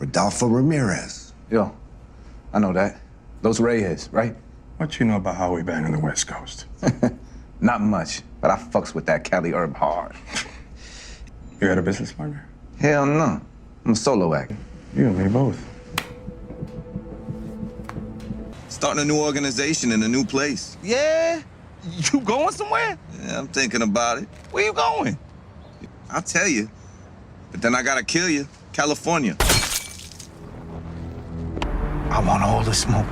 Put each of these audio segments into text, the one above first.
Rodolfo Ramirez. Yo, I know that. Those Reyes, right? What you know about how we bang on the West Coast? Not much, but I fucks with that Cali herb hard. You got a business partner? Hell no. I'm a solo act. You and me both. Starting a new organization in a new place. Yeah? You going somewhere? Yeah, I'm thinking about it. Where you going? I'll tell you. But then I gotta kill you. California. I want all the smoke.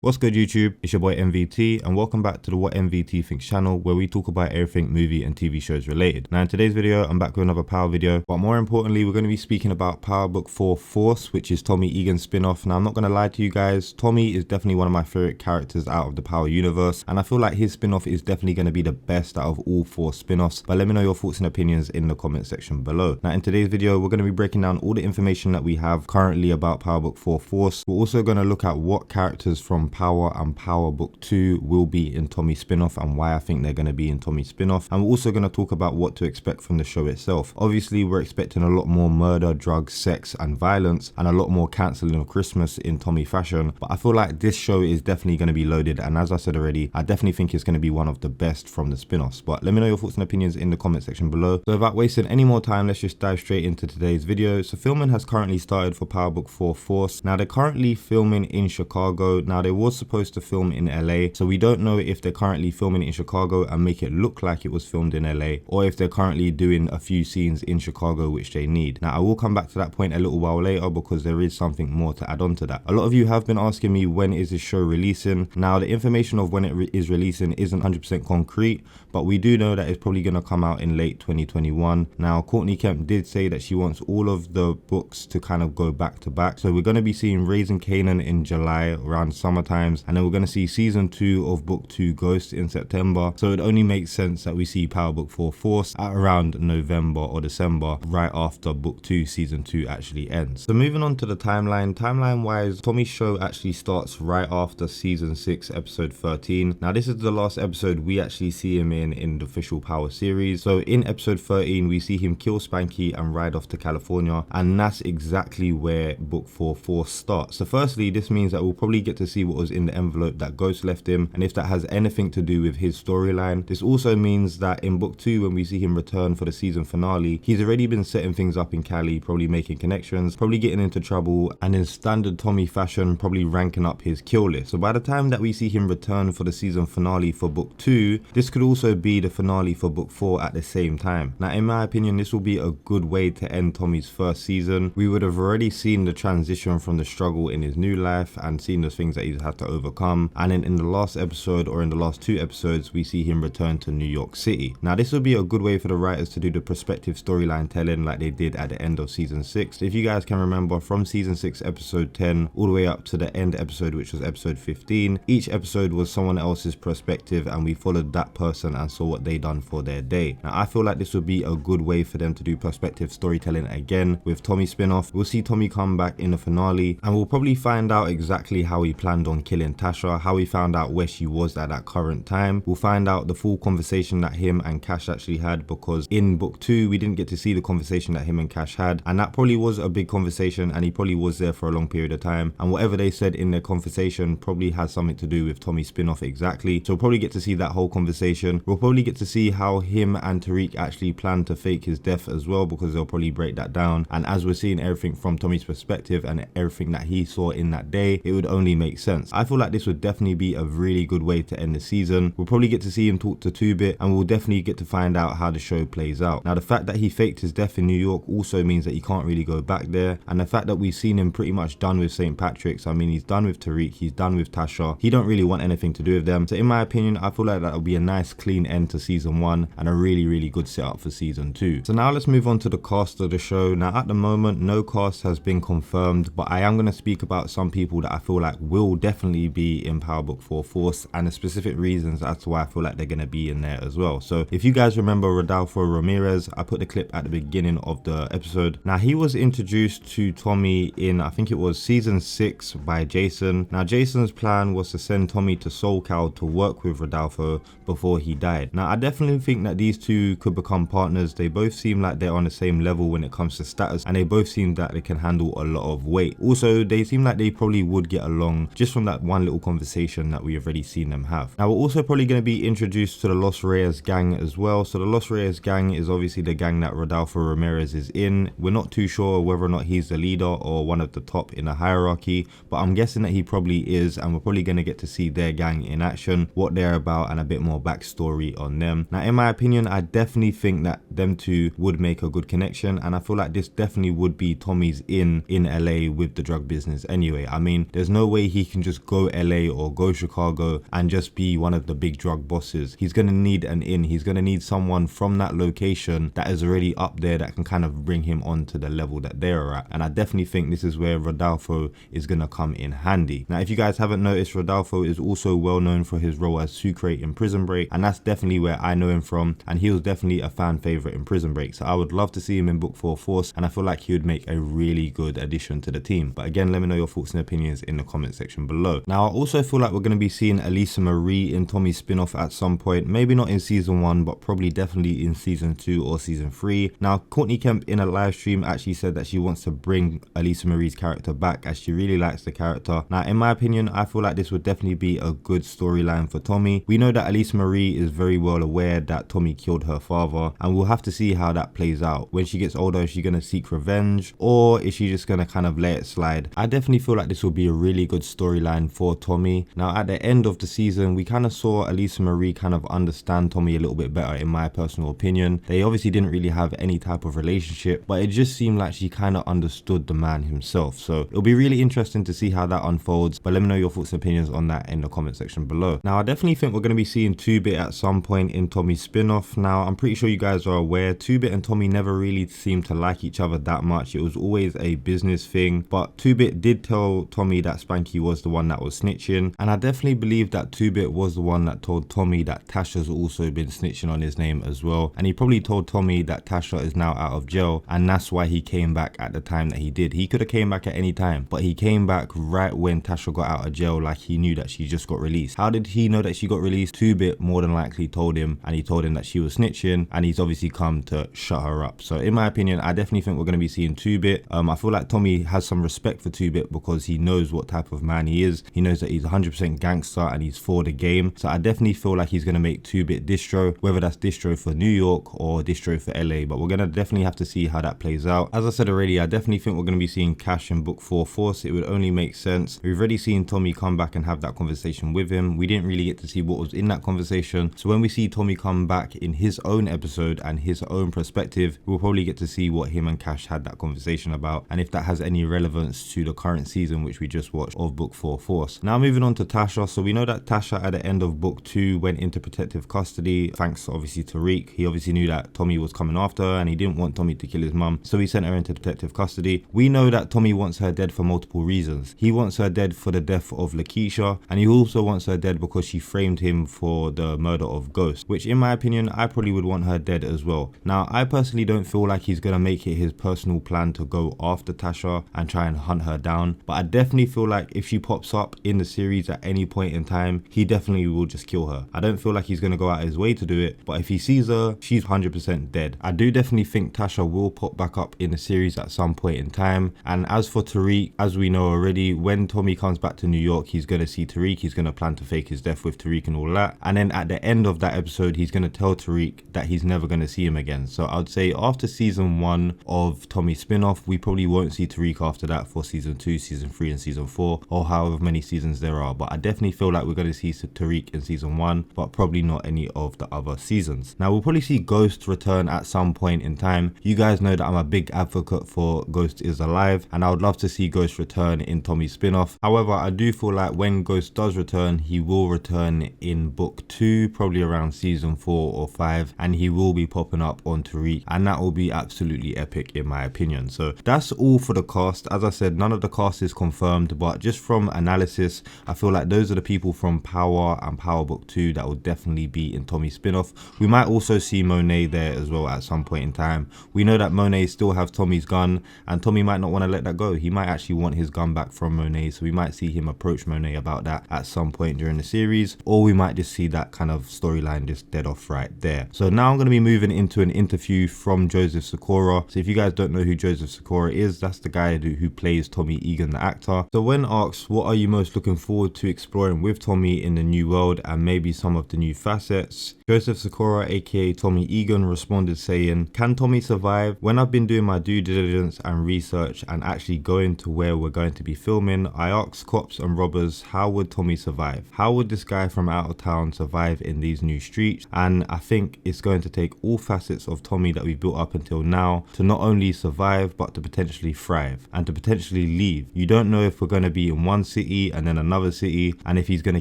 What's good YouTube, it's your boy MVT and welcome back to the What MVT Thinks channel where we talk about everything movie and TV shows related. Now in today's video I'm back with another Power video, but more importantly we're going to be speaking about Power Book 4 Force, which is Tommy Egan's spin-off. Now I'm not going to lie to you guys, Tommy is definitely one of my favorite characters out of the Power universe and I feel like his spin-off is definitely going to be the best out of all 4 spin-offs, but let me know your thoughts and opinions in the comment section below. Now in today's video we're going to be breaking down all the information that we have currently about Power Book 4 Force. We're also going to look at what characters from Power and Power Book 2 will be in Tommy's spin-off and why I think they're going to be in Tommy's spin-off, and we're also going to talk about what to expect from the show itself. Obviously we're expecting a lot more murder, drugs, sex and violence and a lot more cancelling of Christmas in Tommy fashion, but I feel like this show is definitely going to be loaded, and as I said already, I definitely think it's going to be one of the best from the spin-offs. But let me know your thoughts and opinions in the comment section below. So without wasting any more time, let's just dive straight into today's video. So filming has currently started for Power Book 4 Force. Now they're currently filming in Chicago. Now they was supposed to film in LA, so we don't know if they're currently filming in Chicago and make it look like it was filmed in LA, or if they're currently doing a few scenes in Chicago which they need. Now I will come back to that point a little while later because there is something more to add on to that. A lot of you have been asking me when is this show releasing. Now the information of when it is releasing isn't 100% concrete, but we do know that it's probably going to come out in late 2021. Now Courtney Kemp did say that she wants all of the books to kind of go back to back, so we're going to be seeing Raising Kanan in July around summer times, and then we're going to see season 2 of book 2 Ghost in September, so it only makes sense that we see Power Book 4 Force at around November or December, right after book 2 season 2 actually ends. So moving on to the timeline wise, Tommy's show actually starts right after season 6 episode 13. Now this is the last episode we actually see him in the official Power series. So in episode 13 we see him kill Spanky and ride off to California, and that's exactly where book 4 Force starts. So firstly, this means that we'll probably get to see what was in the envelope that Ghost left him, and if that has anything to do with his storyline. This also means that in book 2, when we see him return for the season finale, he's already been setting things up in Cali, probably making connections, probably getting into trouble, and in standard Tommy fashion, probably ranking up his kill list. So by the time that we see him return for the season finale for book 2, this could also be the finale for book 4 at the same time. Now in my opinion, this will be a good way to end Tommy's first season. We would have already seen the transition from the struggle in his new life and seen the things that he's had to overcome, and then in the last episode, or in the last 2 episodes, we see him return to New York City. Now this will be a good way for the writers to do the prospective storyline telling like they did at the end of season 6. If you guys can remember, from season 6 episode 10 all the way up to the end episode, which was episode 15, each episode was someone else's perspective and we followed that person and saw what they done for their day. Now I feel like this would be a good way for them to do prospective storytelling again with Tommy's spin-off. We'll see Tommy come back in the finale and we'll probably find out exactly how he planned on killing Tasha, how he found out where she was at that current time. We'll find out the full conversation that him and Cash actually had, because in book 2 we didn't get to see the conversation that him and Cash had, and that probably was a big conversation and he probably was there for a long period of time, and whatever they said in their conversation probably has something to do with Tommy's spin-off exactly. So we'll probably get to see that whole conversation. We'll probably get to see how him and Tariq actually plan to fake his death as well, because they'll probably break that down, and as we're seeing everything from Tommy's perspective and everything that he saw in that day, it would only make sense. I feel like this would definitely be a really good way to end the season. We'll probably get to see him talk to 2-Bit, and we'll definitely get to find out how the show plays out. Now the fact that he faked his death in New York also means that he can't really go back there, and the fact that we've seen him pretty much done with St. Patrick's, I mean he's done with Tariq, he's done with Tasha, he don't really want anything to do with them. So in my opinion, I feel like that'll be a nice clean end to season 1 and a really good setup for season 2. So now let's move on to the cast of the show. Now at the moment no cast has been confirmed, but I am going to speak about some people that I feel like will definitely definitely be in Power Book 4 Force, and the specific reasons as to why I feel like they're going to be in there as well. So if you guys remember Rodolfo Ramirez, I put the clip at the beginning of the episode. Now he was introduced to Tommy in, I think it was season 6 by Jason. Now Jason's plan was to send Tommy to SoCal to work with Rodolfo before he died. Now I definitely think that these two could become partners. They both seem like they're on the same level when it comes to status, and they both seem that they can handle a lot of weight. Also, they seem like they probably would get along just from that one little conversation that we have already seen them have. Now we're also probably going to be introduced to the Los Reyes gang as well. So the Los Reyes gang is obviously the gang that Rodolfo Ramirez is in. We're not too sure whether or not he's the leader or one of the top in the hierarchy, but I'm guessing that he probably is, and we're probably going to get to see their gang in action, what they're about, and a bit more backstory on them. Now in my opinion, I definitely think that them two would make a good connection, and I feel like this definitely would be Tommy's in LA with the drug business anyway. I mean, there's no way he can just go LA or go Chicago and just be one of the big drug bosses. He's going to need an in. He's going to need someone from that location that is already up there that can kind of bring him on to the level that they're at, and I definitely think this is where Rodolfo is going to come in handy. Now if you guys haven't noticed, Rodolfo is also well known for his role as Sucre in Prison Break, and that's definitely where I know him from, and he was definitely a fan favorite in Prison Break, so I would love to see him in Book 4 Force, and I feel like he would make a really good addition to the team. But again, let me know your thoughts and opinions in the comment section below. Now I also feel like we're going to be seeing Elisa Marie in Tommy's spin-off at some point, maybe not in season 1, but probably definitely in season 2 or season 3. Now Courtney Kemp in a live stream actually said that she wants to bring Elisa Marie's character back, as she really likes the character. Now in my opinion, I feel like this would definitely be a good storyline for Tommy. We know that Elisa Marie is very well aware that Tommy killed her father, and we'll have to see how that plays out. When she gets older, is she going to seek revenge, or is she just going to kind of let it slide? I definitely feel like this will be a really good storyline for Tommy. Now at the end of the season, we kind of saw Elisa Marie kind of understand Tommy a little bit better, in my personal opinion. They obviously didn't really have any type of relationship, but it just seemed like she kind of understood the man himself. So it'll be really interesting to see how that unfolds, but let me know your thoughts and opinions on that in the comment section below. Now I definitely think we're going to be seeing 2-Bit at some point in Tommy's spin-off. Now I'm pretty sure you guys are aware 2-Bit and Tommy never really seemed to like each other that much. It was always a business thing, but 2-Bit did tell Tommy that Spanky was the one that was snitching, and I definitely believe that 2-Bit was the one that told Tommy that Tasha's also been snitching on his name as well, and he probably told Tommy that Tasha is now out of jail, and that's why he came back at the time that he did. He could have came back at any time, but he came back right when Tasha got out of jail, like he knew that she just got released. How did he know that she got released? 2-Bit more than likely told him, and he told him that she was snitching, and he's obviously come to shut her up. So in my opinion, I definitely think we're going to be seeing 2-Bit. I feel like Tommy has some respect for 2-Bit because he knows what type of man he is. He knows that he's 100% gangster and he's for the game. So I definitely feel like he's going to make 2-Bit distro, whether that's distro for New York or distro for LA, but we're going to definitely have to see how that plays out. As I said already, I definitely think we're going to be seeing Cash in Book 4 Force. It would only make sense. We've already seen Tommy come back and have that conversation with him. We didn't really get to see what was in that conversation, so when we see Tommy come back in his own episode and his own perspective, we'll probably get to see what him and Cash had that conversation about, and if that has any relevance to the current season which we just watched of Book 4 Force. Now moving on to Tasha. So we know that Tasha at the end of Book 2 went into protective custody, thanks obviously to Tariq. He obviously knew that Tommy was coming after her and he didn't want Tommy to kill his mum, so he sent her into protective custody. We know that Tommy wants her dead for multiple reasons. He wants her dead for the death of Lakeisha, and he also wants her dead because she framed him for the murder of Ghost, which in my opinion, I probably would want her dead as well. Now I personally don't feel like he's gonna make it his personal plan to go after Tasha and try and hunt her down, but I definitely feel like if she pops up in the series at any point in time, he definitely will just kill her. I don't feel like he's gonna go out his way to do it, but if he sees her, she's 100% dead. I do definitely think Tasha will pop back up in the series at some point in time. And as for Tariq, as we know already, when Tommy comes back to New York, he's gonna see Tariq, he's gonna plan to fake his death with Tariq and all that, and then at the end of that episode, he's gonna tell Tariq that he's never gonna see him again. So I'd say after season 1 of Tommy's spin-off, we probably won't see Tariq after that for season 2, season 3 and season 4, or however many seasons there are. But I definitely feel like we're going to see Tariq in season 1, but probably not any of the other seasons. Now we'll probably see Ghost return at some point in time. You guys know that I'm a big advocate for Ghost is alive, and I would love to see Ghost return in Tommy's spin-off. However, I do feel like when Ghost does return, he will return in book 2, probably around season 4 or 5, and he will be popping up on Tariq, and that will be absolutely epic in my opinion. So that's all for the cast. As I said, none of the cast is confirmed, but just from an analysis. I feel like those are the people from Power and Power Book 2 that will definitely be in Tommy's spin-off. We might also see Monet there as well at some point in time. We know that Monet still has Tommy's gun, and Tommy might not want to let that go. He might actually want his gun back from Monet, so we might see him approach Monet about that at some point during the series, or we might just see that kind of storyline just dead off right there. So now I'm going to be moving into an interview from Joseph Sikora. So if you guys don't know who Joseph Sikora is, that's the guy who plays Tommy Egan, the actor. So when asked what are you most looking forward to exploring with Tommy in the new world and maybe some of the new facets, Joseph Sikora aka Tommy Egan responded saying, "Can Tommy survive? When I've been doing my due diligence and research and actually going to where we're going to be filming, I asked cops and robbers, how would Tommy survive? How would this guy from out of town survive in these new streets? And I think it's going to take all facets of Tommy that we've built up until now to not only survive but to potentially thrive and to potentially leave. You don't know if we're going to be in one city and then another city, and if he's going to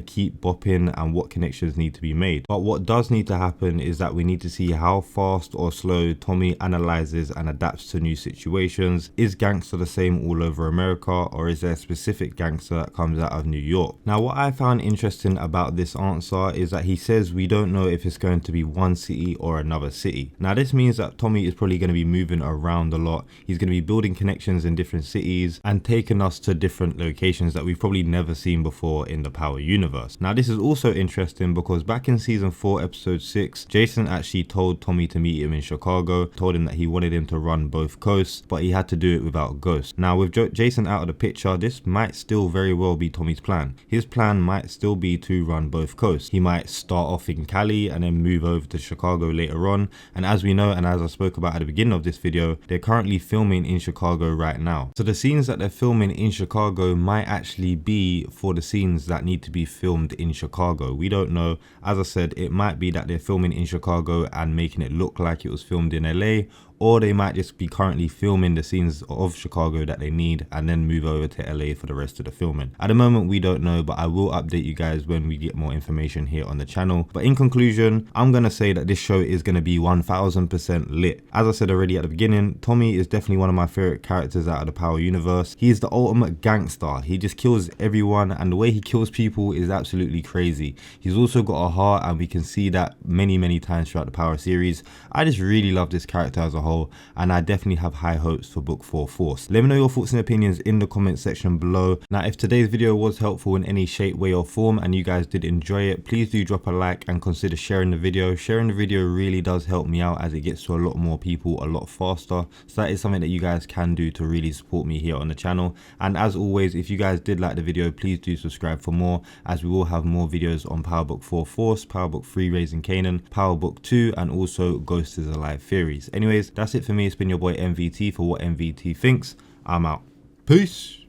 keep bopping and what connections need to be made. But what does need to happen is that we need to see how fast or slow Tommy analyzes and adapts to new situations. Is gangster the same all over America, or is there a specific gangster that comes out of New York?" Now what I found interesting about this answer is that he says we don't know if it's going to be one city or another city. Now this means that Tommy is probably going to be moving around a lot. He's going to be building connections in different cities and taking us to different locations that we've probably never seen before in the Power universe. Now this is also interesting because back in season 4 episode 6, Jason actually told Tommy to meet him in Chicago, told him that he wanted him to run both coasts, but he had to do it without Ghost. Now with Jason out of the picture, this might still very well be Tommy's plan. His plan might still be to run both coasts. He might start off in Cali and then move over to Chicago later on, and as we know and as I spoke about at the beginning of this video, they're currently filming in Chicago right now. So the scenes that they're filming in Chicago might actually be for the scenes that need to be filmed in Chicago. We don't know. As I said, it might be that they're filming in Chicago and making it look like it was filmed in LA, or they might just be currently filming the scenes of Chicago that they need and then move over to LA for the rest of the filming. At the moment we don't know, but I will update you guys when we get more information here on the channel. But in conclusion, I'm gonna say that this show is gonna be 1000% lit. As I said already at the beginning, Tommy is definitely one of my favorite characters out of the Power universe. He is the ultimate gangster. He just kills everyone, and the way he kills people is absolutely crazy. He's also got a heart, and we can see that many times throughout the Power series. I just really love this character as a whole, and I definitely have high hopes for book 4 Force. Let me know your thoughts and opinions in the comment section below. Now if today's video was helpful in any shape, way or form and you guys did enjoy it, please do drop a like and consider sharing the video. Sharing the video really does help me out as it gets to a lot more people a lot faster, so that is something that you guys can do to really support me here on the channel. And as always, if you guys did like the video, please do subscribe for more, as we will have more videos on Power Book 4 Force, Power Book 3 Raising Kanan, Power Book 2 and also Ghost is Alive theories. Anyways, that's it for me. It's been your boy MVT for What MVT Thinks. I'm out. Peace.